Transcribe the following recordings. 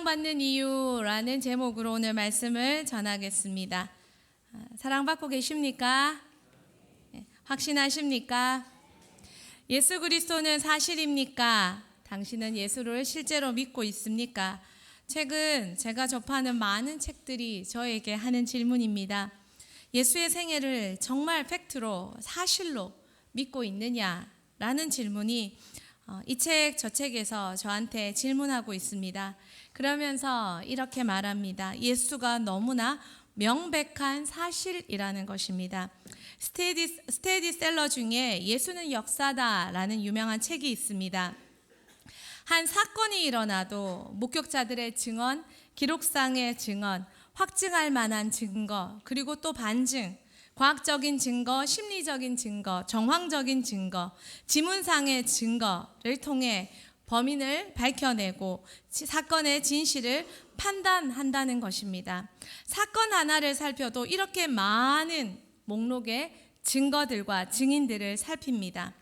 사랑받는 이유라는 제목으로 오늘 말씀을 전하겠습니다. 사랑받고 계십니까? 확신하십니까? 예수 그리스도는 사실입니까? 당신은 예수를 실제로 믿고 있습니까? 최근 제가 접하는 많은 책들이 저에게 하는 질문입니다. 예수의 생애를 정말 팩트로 사실로 믿고 있느냐라는 질문이 이 책 저 책에서 저한테 질문하고 있습니다. 그러면서 이렇게 말합니다. 예수가 너무나 명백한 사실이라는 것입니다. 스테디셀러 중에 예수는 역사다라는 유명한 책이 있습니다. 한 사건이 일어나도 목격자들의 증언, 기록상의 증언, 확증할 만한 증거, 그리고 또 반증, 과학적인 증거, 심리적인 증거, 정황적인 증거, 지문상의 증거를 통해 범인을 밝혀내고 사건의 진실을 판단한다는 것입니다. 사건 하나를 살펴도 이렇게 많은 목록의 증거들과 증인들을 살핍니다.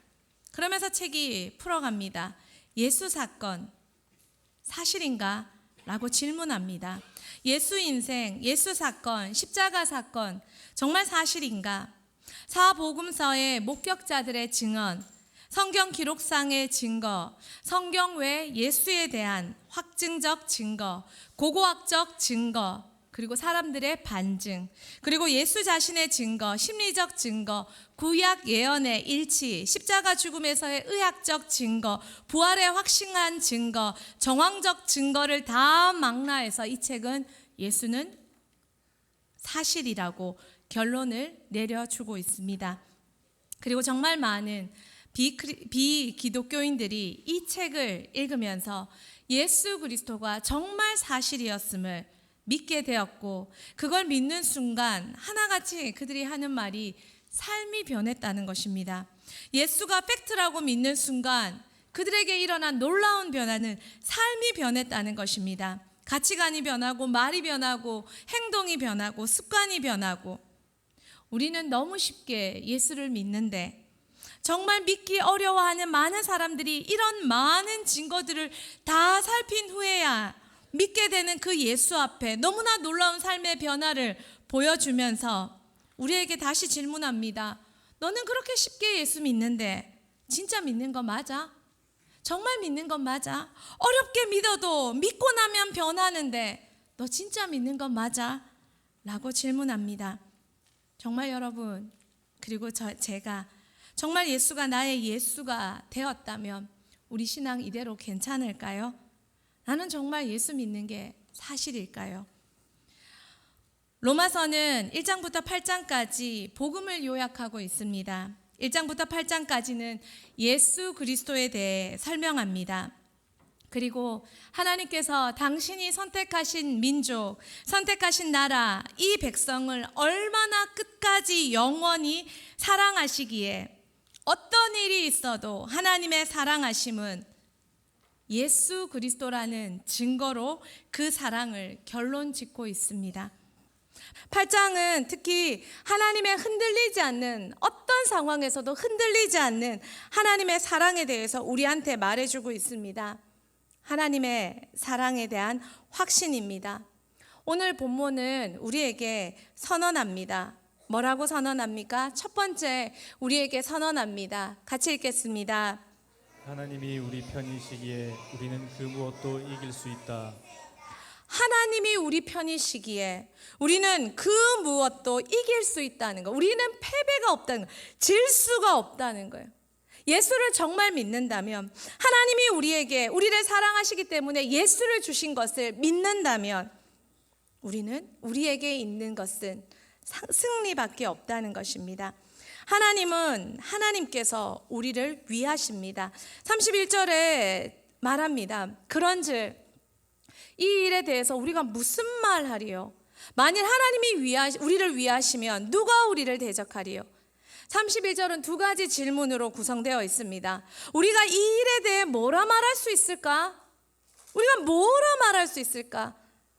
그러면서 책이 풀어갑니다. 예수 사건 사실인가? 라고 질문합니다. 예수 인생, 예수 사건, 십자가 사건 정말 사실인가? 사복음서의 목격자들의 증언, 성경 기록상의 증거, 성경 외 예수에 대한 확증적 증거, 고고학적 증거, 그리고 사람들의 반증, 그리고 예수 자신의 증거, 심리적 증거, 구약 예언의 일치, 십자가 죽음에서의 의학적 증거, 부활의 확신한 증거, 정황적 증거를 다 망라해서 이 책은 예수는 사실이라고 결론을 내려주고 있습니다. 그리고 정말 많은 비기독교인들이 이 책을 읽으면서 예수 그리스도가 정말 사실이었음을 믿게 되었고, 그걸 믿는 순간 하나같이 그들이 하는 말이 삶이 변했다는 것입니다. 예수가 팩트라고 믿는 순간 그들에게 일어난 놀라운 변화는 삶이 변했다는 것입니다. 가치관이 변하고, 말이 변하고, 행동이 변하고, 습관이 변하고. 우리는 너무 쉽게 예수를 믿는데 정말 믿기 어려워하는 많은 사람들이 이런 많은 증거들을 다 살핀 후에야 믿게 되는 그 예수 앞에 너무나 놀라운 삶의 변화를 보여주면서 우리에게 다시 질문합니다. 너는 그렇게 쉽게 예수 믿는데 진짜 믿는 거 맞아? 정말 믿는 건 맞아? 어렵게 믿어도 믿고 나면 변하는데 너 진짜 믿는 건 맞아? 라고 질문합니다. 정말 여러분, 그리고 제가 정말 예수가 나의 예수가 되었다면 우리 신앙 이대로 괜찮을까요? 나는 정말 예수 믿는 게 사실일까요? 로마서는 1장부터 8장까지 복음을 요약하고 있습니다. 1장부터 8장까지는 예수 그리스도에 대해 설명합니다. 그리고 하나님께서 당신이 선택하신 민족, 선택하신 나라, 이 백성을 얼마나 끝까지 영원히 사랑하시기에 어떤 일이 있어도 하나님의 사랑하심은 예수 그리스도라는 증거로 그 사랑을 결론 짓고 있습니다. 8장은 특히 하나님의 흔들리지 않는, 어떤 상황에서도 흔들리지 않는 하나님의 사랑에 대해서 우리한테 말해주고 있습니다. 하나님의 사랑에 대한 확신입니다. 오늘 본문은 우리에게 선언합니다. 뭐라고 선언합니까? 첫 번째, 우리에게 선언합니다. 같이 읽겠습니다. 하나님이 우리 편이시기에 우리는 그 무엇도 이길 수 있다. 하나님이 우리 편이시기에 우리는 그 무엇도 이길 수 있다는 거. 우리는 패배가 없다는 거. 질 수가 없다는 거예요. 예수를 정말 믿는다면, 하나님이 우리를 사랑하시기 때문에 예수를 주신 것을 믿는다면 우리에게 있는 것은 승리밖에 없다는 것입니다. 하나님께서 우리를 위하십니다. 31절에 말합니다. 그런즉 이 일에 대해서 우리가 무슨 말하리요? 만일 하나님이 우리를 위하시면 누가 우리를 대적하리요? 31절은 두 가지 질문으로 구성되어 있습니다. 우리가 이 일에 대해 뭐라 말할 수 있을까? 우리가 뭐라 말할 수 있을까?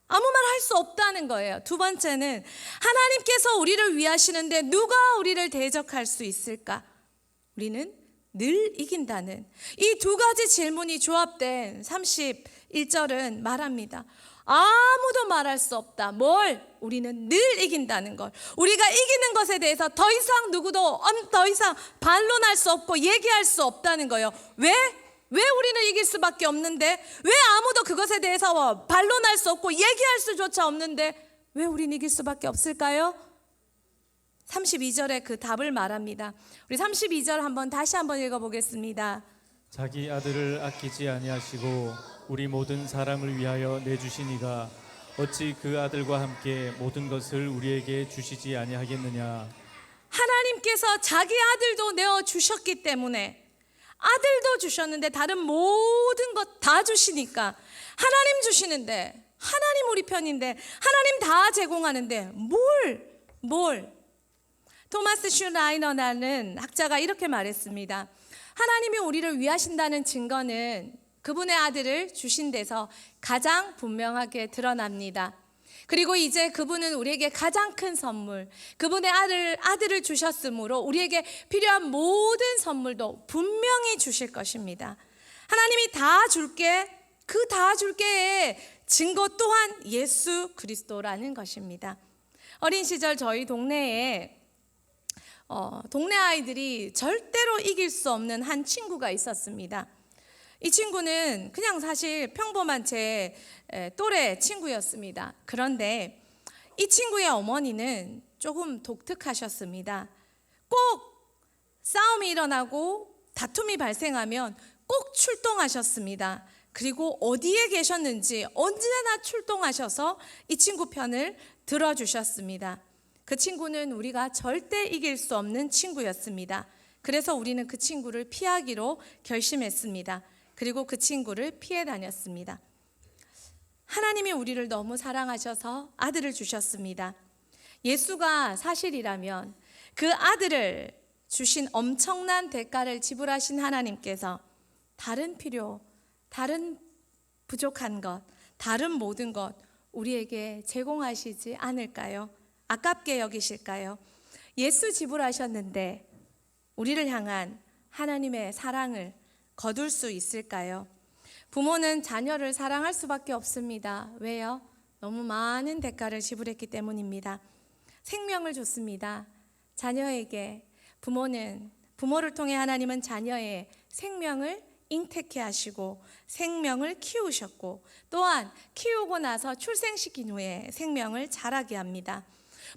아무 말 할 수 없다는 거예요. 두 번째는 하나님께서 우리를 위하시는데 누가 우리를 대적할 수 있을까? 우리는 늘 이긴다는 이 두 가지 질문이 조합된 1절은 말합니다. 아무도 말할 수 없다. 뭘? 우리는 늘 이긴다는 걸. 우리가 이기는 것에 대해서 더 이상 누구도 더 이상 반론할 수 없고 얘기할 수 없다는 거예요. 왜? 왜 우리는 이길 수밖에 없는데? 왜 아무도 그것에 대해서 반론할 수 없고 얘기할 수조차 없는데 왜 우리는 이길 수밖에 없을까요? 32절에 그 답을 말합니다. 우리 32절 다시 한번 읽어보겠습니다. 자기 아들을 아끼지 아니하시고 우리 모든 사람을 위하여 내주시니가 어찌 그 아들과 함께 모든 것을 우리에게 주시지 아니하겠느냐. 하나님께서 자기 아들도 내어 주셨기 때문에, 아들도 주셨는데 다른 모든 것 다 주시니까, 하나님 주시는데, 하나님 우리 편인데, 하나님 다 제공하는데 뭘? 토마스 슈라이너라는 학자가 이렇게 말했습니다. 하나님이 우리를 위하신다는 증거는 그분의 아들을 주신 데서 가장 분명하게 드러납니다. 그리고 이제 그분은 우리에게 가장 큰 선물, 그분의 아들을 주셨으므로 우리에게 필요한 모든 선물도 분명히 주실 것입니다. 하나님이 다 줄게, 그 다 줄게의 증거 또한 예수 그리스도라는 것입니다. 어린 시절 저희 동네에 동네 아이들이 절대로 이길 수 없는 한 친구가 있었습니다. 이 친구는 그냥 사실 평범한 제 또래 친구였습니다. 그런데 이 친구의 어머니는 조금 독특하셨습니다. 꼭 싸움이 일어나고 다툼이 발생하면 꼭 출동하셨습니다. 그리고 어디에 계셨는지 언제나 출동하셔서 이 친구 편을 들어주셨습니다. 그 친구는 우리가 절대 이길 수 없는 친구였습니다. 그래서 우리는 그 친구를 피하기로 결심했습니다. 그리고 그 친구를 피해 다녔습니다. 하나님이 우리를 너무 사랑하셔서 아들을 주셨습니다. 예수가 사실이라면 그 아들을 주신 엄청난 대가를 지불하신 하나님께서 다른 필요, 다른 부족한 것, 다른 모든 것 우리에게 제공하시지 않을까요? 아깝게 여기실까요? 예수 지불하셨는데 우리를 향한 하나님의 사랑을 거둘 수 있을까요? 부모는 자녀를 사랑할 수밖에 없습니다. 왜요? 너무 많은 대가를 지불했기 때문입니다. 생명을 줬습니다. 자녀에게 부모를 통해 하나님은 자녀의 생명을 잉태케 하시고 생명을 키우셨고 또한 키우고 나서 출생시킨 후에 생명을 자라게 합니다.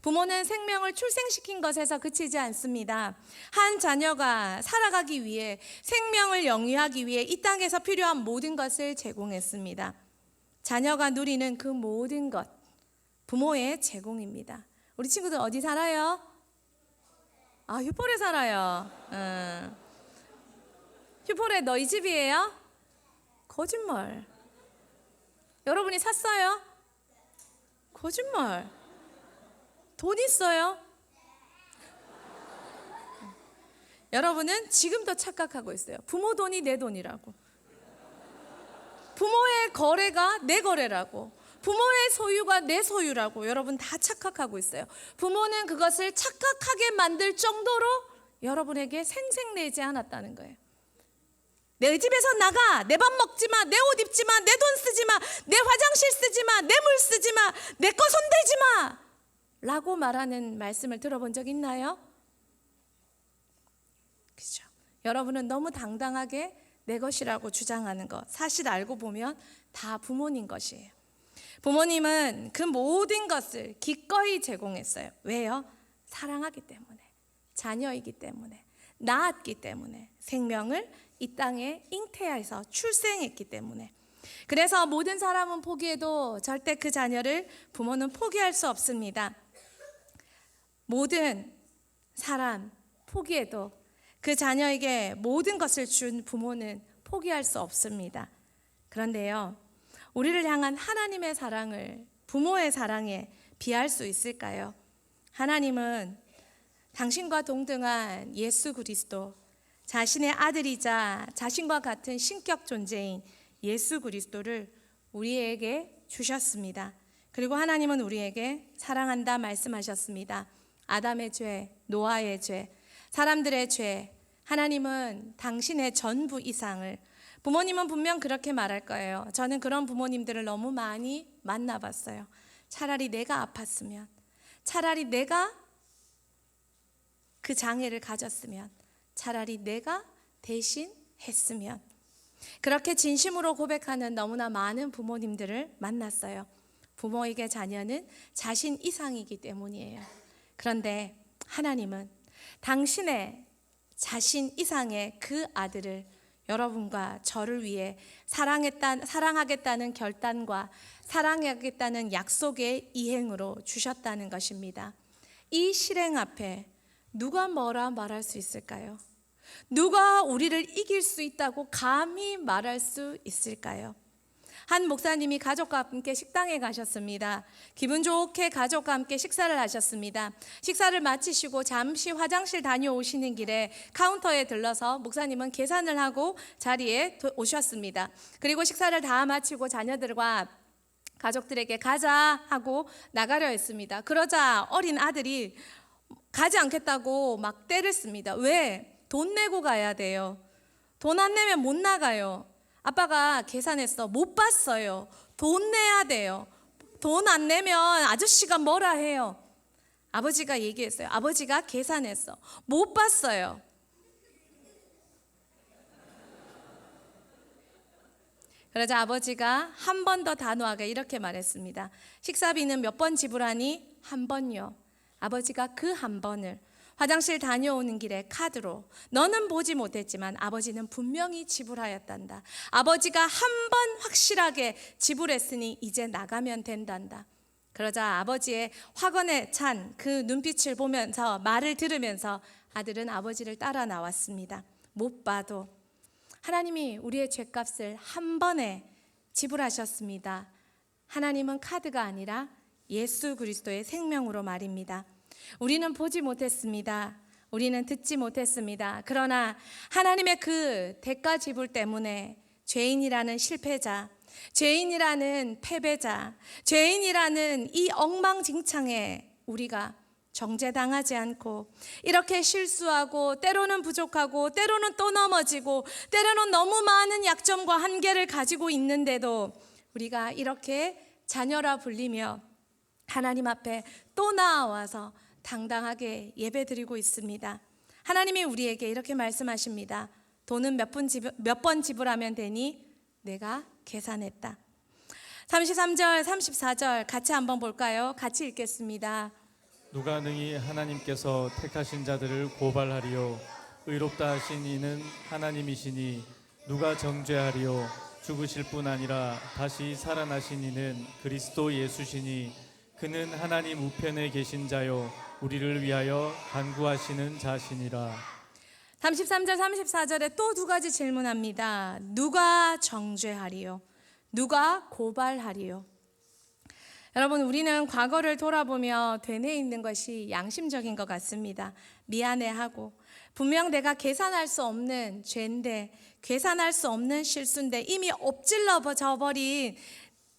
부모는 생명을 출생시킨 것에서 그치지 않습니다. 한 자녀가 살아가기 위해, 생명을 영위하기 위해 이 땅에서 필요한 모든 것을 제공했습니다. 자녀가 누리는 그 모든 것, 부모의 제공입니다. 우리 친구들 어디 살아요? 휴포레 살아요. 휴포레 너희 집이에요? 거짓말. 여러분이 샀어요? 거짓말. 돈 있어요? 여러분은 지금도 착각하고 있어요. 부모 돈이 내 돈이라고. 부모의 거래가 내 거래라고. 부모의 소유가 내 소유라고. 여러분 다 착각하고 있어요. 부모는 그것을 착각하게 만들 정도로 여러분에게 생색내지 않았다는 거예요. 내 집에서 나가, 내 밥 먹지 마, 내 옷 입지 마, 내 돈 쓰지 마, 내 화장실 쓰지 마, 내 물 쓰지 마, 내 거 손대지 마 라고 말하는 말씀을 들어본 적 있나요? 그죠? 여러분은 너무 당당하게 내 것이라고 주장하는 것, 사실 알고 보면 다 부모님 것이에요. 부모님은 그 모든 것을 기꺼이 제공했어요. 왜요? 사랑하기 때문에, 자녀이기 때문에, 낳았기 때문에, 생명을 이 땅에 잉태해서 출생했기 때문에. 그래서 모든 사람은 포기해도 절대 그 자녀를 부모는 포기할 수 없습니다. 모든 사람 포기해도 그 자녀에게 모든 것을 준 부모는 포기할 수 없습니다. 그런데요, 우리를 향한 하나님의 사랑을 부모의 사랑에 비할 수 있을까요? 하나님은 당신과 동등한 예수 그리스도, 자신의 아들이자 자신과 같은 신격 존재인 예수 그리스도를 우리에게 주셨습니다. 그리고 하나님은 우리에게 사랑한다 말씀하셨습니다. 아담의 죄, 노아의 죄, 사람들의 죄, 하나님은 당신의 전부 이상을 부모님은 분명 그렇게 말할 거예요. 저는 그런 부모님들을 너무 많이 만나봤어요. 차라리 내가 아팠으면, 차라리 내가 그 장애를 가졌으면, 차라리 내가 대신 했으면. 그렇게 진심으로 고백하는 너무나 많은 부모님들을 만났어요. 부모에게 자녀는 자신 이상이기 때문이에요. 그런데 하나님은 당신의 자신 이상의 그 아들을 여러분과 저를 위해 사랑하겠다는 결단과 사랑하겠다는 약속의 이행으로 주셨다는 것입니다. 이 실행 앞에 누가 뭐라 말할 수 있을까요? 누가 우리를 이길 수 있다고 감히 말할 수 있을까요? 한 목사님이 가족과 함께 식당에 가셨습니다. 기분 좋게 가족과 함께 식사를 하셨습니다. 식사를 마치시고 잠시 화장실 다녀오시는 길에 카운터에 들러서 목사님은 계산을 하고 자리에 오셨습니다. 그리고 식사를 다 마치고 자녀들과 가족들에게 가자 하고 나가려 했습니다. 그러자 어린 아들이 가지 않겠다고 막 떼를 씁니다. 왜? 돈 내고 가야 돼요. 돈 안 내면 못 나가요. 아빠가 계산했어. 못 봤어요. 돈 내야 돼요. 돈 안 내면 아저씨가 뭐라 해요. 아버지가 얘기했어요. 아버지가 계산했어. 못 봤어요. 그러자 아버지가 한 번 더 단호하게 이렇게 말했습니다. 식사비는 몇 번 지불하니? 한 번요. 아버지가 그 한 번을 화장실 다녀오는 길에 카드로, 너는 보지 못했지만 아버지는 분명히 지불하였단다. 아버지가 한 번 확실하게 지불했으니 이제 나가면 된단다. 그러자 아버지의 화건에 찬 그 눈빛을 보면서, 말을 들으면서 아들은 아버지를 따라 나왔습니다. 못 봐도 하나님이 우리의 죄값을 한 번에 지불하셨습니다. 하나님은 카드가 아니라 예수 그리스도의 생명으로 말입니다. 우리는 보지 못했습니다. 우리는 듣지 못했습니다. 그러나 하나님의 그 대가 지불 때문에 죄인이라는 실패자, 죄인이라는 패배자, 죄인이라는 이 엉망진창에 우리가 정죄당하지 않고, 이렇게 실수하고 때로는 부족하고 때로는 또 넘어지고 때로는 너무 많은 약점과 한계를 가지고 있는데도 우리가 이렇게 자녀라 불리며 하나님 앞에 또 나와서 당당하게 예배드리고 있습니다. 하나님이 우리에게 이렇게 말씀하십니다. 돈은 몇 번 지불하면 되니? 내가 계산했다. 33절 34절 같이 한번 볼까요? 같이 읽겠습니다. 누가 능히 하나님께서 택하신 자들을 고발하리요 의롭다 하신 이는 하나님이시니 누가 정죄하리요 죽으실 뿐 아니라 다시 살아나신 이는 그리스도 예수시니 그는 하나님 우편에 계신 자요 우리를 위하여 간구하시는 자시니라. 33절 34절에 또 두 가지 질문합니다. 누가 정죄하리요? 누가 고발하리요? 여러분, 우리는 과거를 돌아보며 되뇌 있는 것이 양심적인 것 같습니다. 미안해하고, 분명 내가 계산할 수 없는 죄인데, 계산할 수 없는 실수인데, 이미 엎질러져 버린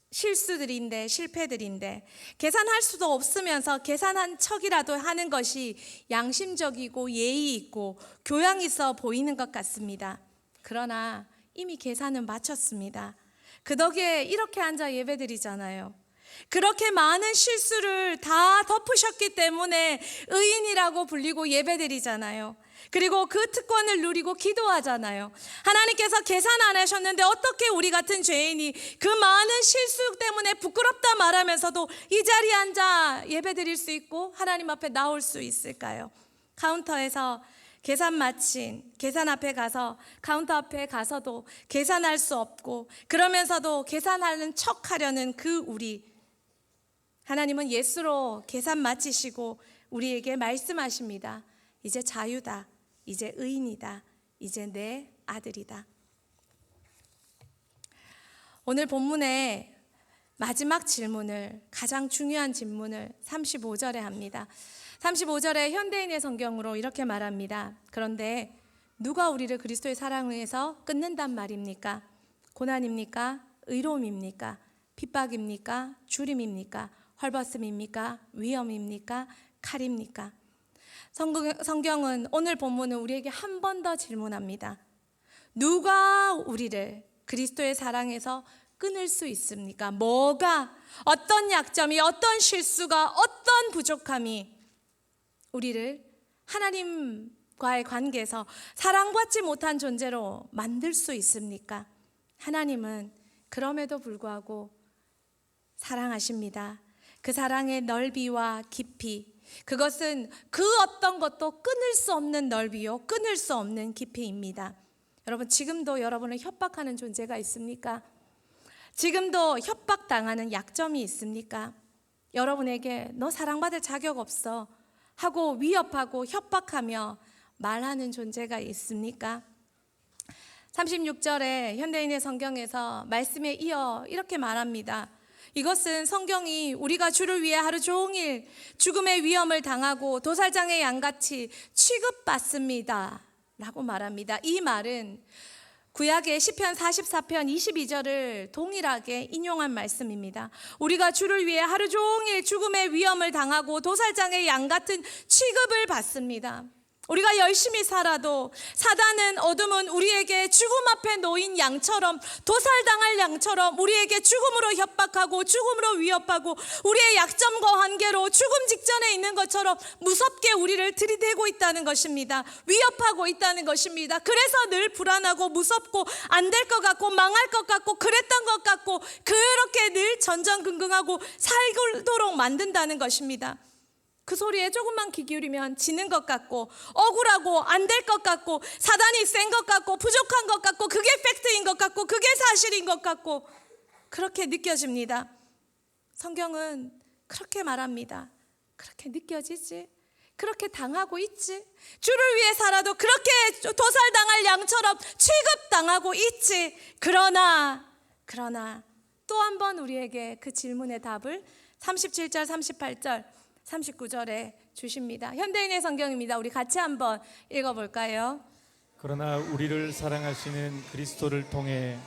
실수들인데, 실패들인데, 계산할 수도 없으면서 계산한 척이라도 하는 것이 양심적이고 예의 있고 교양 있어 보이는 것 같습니다. 그러나 이미 계산은 마쳤습니다. 그 덕에 이렇게 앉아 예배드리잖아요. 그렇게 많은 실수를 다 덮으셨기 때문에 의인이라고 불리고 예배드리잖아요. 그리고 그 특권을 누리고 기도하잖아요. 하나님께서 계산 안 하셨는데 어떻게 우리 같은 죄인이 그 많은 실수 때문에 부끄럽다 말하면서도 이 자리에 앉아 예배드릴 수 있고 하나님 앞에 나올 수 있을까요? 카운터에서 계산 마친, 계산 앞에 가서 카운터 앞에 가서도 계산할 수 없고 그러면서도 계산하는 척 하려는 그 우리, 하나님은 예수로 계산 마치시고 우리에게 말씀하십니다. 이제 자유다. 이제 의인이다. 이제 내 아들이다. 오늘 본문의 마지막 질문을, 가장 중요한 질문을 35절에 합니다. 35절에 현대인의 성경으로 이렇게 말합니다. 그런데 누가 우리를 그리스도의 사랑에서 끊는단 말입니까? 고난입니까? 의로움입니까? 핍박입니까? 주림입니까? 헐벗음입니까? 위험입니까? 칼입니까? 성경은, 오늘 본문은 우리에게 한 번 더 질문합니다. 누가 우리를 그리스도의 사랑에서 끊을 수 있습니까? 뭐가, 어떤 약점이, 어떤 실수가, 어떤 부족함이 우리를 하나님과의 관계에서 사랑받지 못한 존재로 만들 수 있습니까? 하나님은 그럼에도 불구하고 사랑하십니다. 그 사랑의 넓이와 깊이, 그것은 그 어떤 것도 끊을 수 없는 넓이요, 끊을 수 없는 깊이입니다. 여러분, 지금도 여러분을 협박하는 존재가 있습니까? 지금도 협박당하는 약점이 있습니까? 여러분에게 너 사랑받을 자격 없어 하고 위협하고 협박하며 말하는 존재가 있습니까? 36절에 현대인의 성경에서 말씀에 이어 이렇게 말합니다. 이것은 성경이 우리가 주를 위해 하루 종일 죽음의 위험을 당하고 도살장의 양같이 취급받습니다 라고 말합니다. 이 말은 구약의 시편 44편 22절을 동일하게 인용한 말씀입니다. 우리가 주를 위해 하루 종일 죽음의 위험을 당하고 도살장의 양 같은 취급을 받습니다. 우리가 열심히 살아도 사단은, 어둠은 우리에게 죽음 앞에 놓인 양처럼, 도살당할 양처럼 우리에게 죽음으로 협박하고 죽음으로 위협하고 우리의 약점과 한계로 죽음 직전에 있는 것처럼 무섭게 우리를 들이대고 있다는 것입니다. 위협하고 있다는 것입니다. 그래서 늘 불안하고 무섭고 안 될 것 같고 망할 것 같고 그랬던 것 같고 그렇게 늘 전전긍긍하고 살도록 만든다는 것입니다. 그 소리에 조금만 귀 기울이면 지는 것 같고 억울하고 안 될 것 같고 사단이 센 것 같고 부족한 것 같고 그게 팩트인 것 같고 그게 사실인 것 같고 그렇게 느껴집니다. 성경은 그렇게 말합니다. 그렇게 느껴지지? 그렇게 당하고 있지? 주를 위해 살아도 그렇게 도살당할 양처럼 취급당하고 있지? 그러나 또 한 번 우리에게 그 질문의 답을 37절 38절 39절에 주십니다. 현대인의 성경입니다. 우리 같이 한번 읽어볼까요? 그러나 우리를 사랑하시는 그리스도를 통해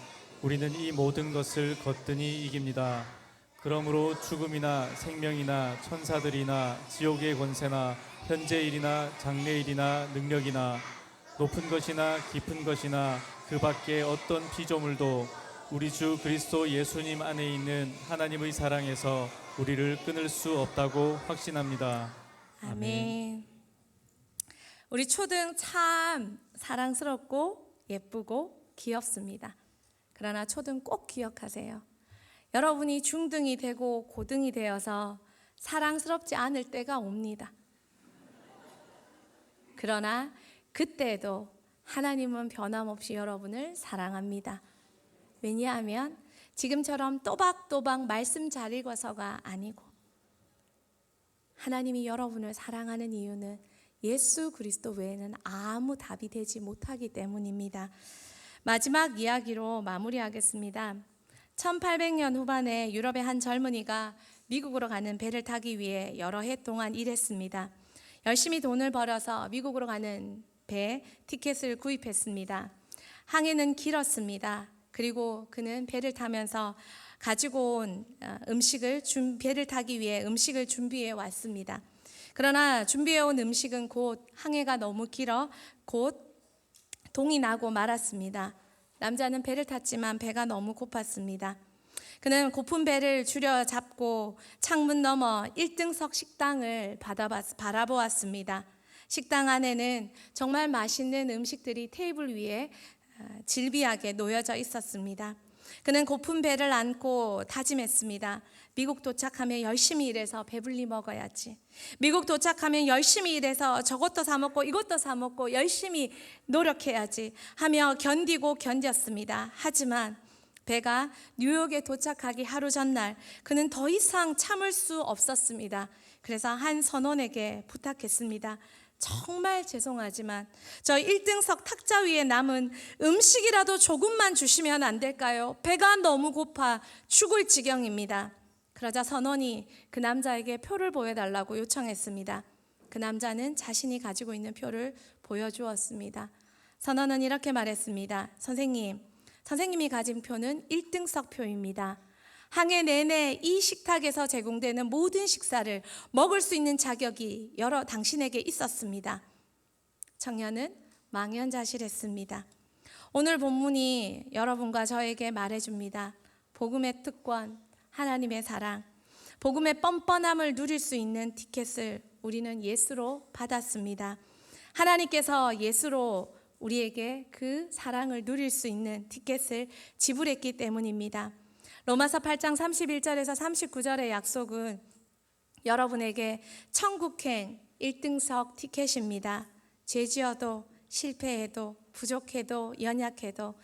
우리는 이 모든 것을 거뜬히 이깁니다. 그러므로 죽음이나 생명이나 천사들이나 지옥의 권세나 현재일이나 장래일이나 능력이나 높은 것이나 깊은 것이나 그 밖에 어떤 피조물도 우리 주 그리스도 예수님 안에 있는 하나님의 사랑에서 우리를 끊을 수 없다고 확신합니다. 아멘. 우리 초등 참 사랑스럽고 예쁘고 귀엽습니다. 그러나 초등 꼭 기억하세요. 여러분이 중등이 되고 고등이 되어서 사랑스럽지 않을 때가 옵니다. 그러나 그때도 하나님은 변함없이 여러분을 사랑합니다. 왜냐하면 지금처럼 또박또박 말씀 잘 읽어서가 아니고 하나님이 여러분을 사랑하는 이유는 예수 그리스도 외에는 아무 답이 되지 못하기 때문입니다. 마지막 이야기로 마무리하겠습니다. 1800년 후반에 유럽의 한 젊은이가 미국으로 가는 배를 타기 위해 여러 해 동안 일했습니다. 열심히 돈을 벌어서 미국으로 가는 배 티켓을 구입했습니다. 항해는 길었습니다. 그리고 그는 배를 타면서 가지고 온 배를 타기 위해 음식을 준비해 왔습니다. 그러나 준비해 온 음식은 곧 항해가 너무 길어 곧 동이 나고 말았습니다. 남자는 배를 탔지만 배가 너무 고팠습니다. 그는 고픈 배를 줄여 잡고 창문 너머 1등석 식당을 바라보았습니다. 식당 안에는 정말 맛있는 음식들이 테이블 위에 질비하게 놓여져 있었습니다. 그는 고픈 배를 안고 다짐했습니다. 미국 도착하면 열심히 일해서 배불리 먹어야지. 미국 도착하면 열심히 일해서 저것도 사 먹고 이것도 사 먹고 열심히 노력해야지 하며 견뎠습니다. 하지만 배가 뉴욕에 도착하기 하루 전날 그는 더 이상 참을 수 없었습니다. 그래서 한 선원에게 부탁했습니다. 정말 죄송하지만 저 1등석 탁자 위에 남은 음식이라도 조금만 주시면 안 될까요? 배가 너무 고파 죽을 지경입니다. 그러자 선원이 그 남자에게 표를 보여달라고 요청했습니다. 그 남자는 자신이 가지고 있는 표를 보여주었습니다. 선원은 이렇게 말했습니다. 선생님이 가진 표는 1등석 표입니다. 항해 내내 이 식탁에서 제공되는 모든 식사를 먹을 수 있는 자격이 당신에게 있었습니다. 청년은 망연자실했습니다. 오늘 본문이 여러분과 저에게 말해줍니다. 복음의 특권, 하나님의 사랑, 복음의 뻔뻔함을 누릴 수 있는 티켓을 우리는 예수로 받았습니다. 하나님께서 예수로 우리에게 그 사랑을 누릴 수 있는 티켓을 지불했기 때문입니다. 로마서 8장 31절에서 39절의 약속은 여러분에게 천국행 1등석 티켓입니다. 죄지어도 실패해도 부족해도 연약해도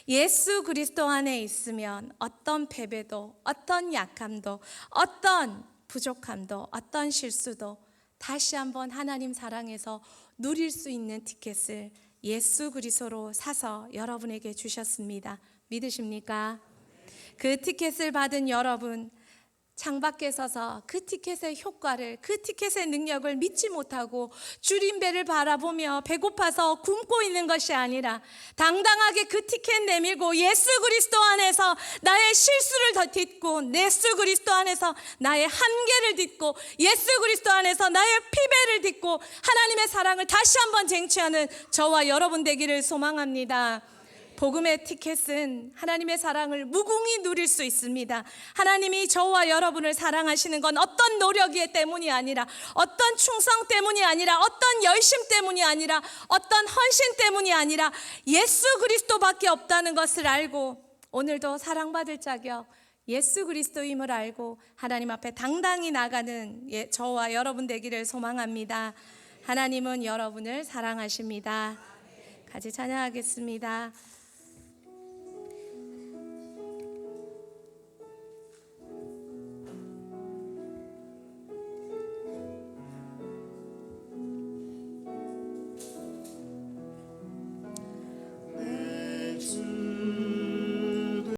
예수 그리스도 안에 있으면 어떤 패배도 어떤 약함도 어떤 부족함도 어떤 실수도 다시 한번 하나님 사랑에서 누릴 수 있는 티켓을 예수 그리스도로 사서 여러분에게 주셨습니다. 믿으십니까? 그 티켓을 받은 여러분, 창밖에 서서 그 티켓의 효과를, 그 티켓의 능력을 믿지 못하고 줄임배를 바라보며 배고파서 굶고 있는 것이 아니라 당당하게 그 티켓 내밀고 예수 그리스도 안에서 나의 실수를 더 딛고 예수 그리스도 안에서 나의 한계를 딛고 예수 그리스도 안에서 나의 피배를 딛고 하나님의 사랑을 다시 한번 쟁취하는 저와 여러분 되기를 소망합니다. 복음의 티켓은 하나님의 사랑을 무궁히 누릴 수 있습니다. 하나님이 저와 여러분을 사랑하시는 건 어떤 노력이 때문이 아니라, 어떤 충성 때문이 아니라, 어떤 열심 때문이 아니라, 어떤 헌신 때문이 아니라 예수 그리스도밖에 없다는 것을 알고 오늘도 사랑받을 자격 예수 그리스도임을 알고 하나님 앞에 당당히 나가는 저와 여러분 되기를 소망합니다. 하나님은 여러분을 사랑하십니다. 같이 찬양하겠습니다.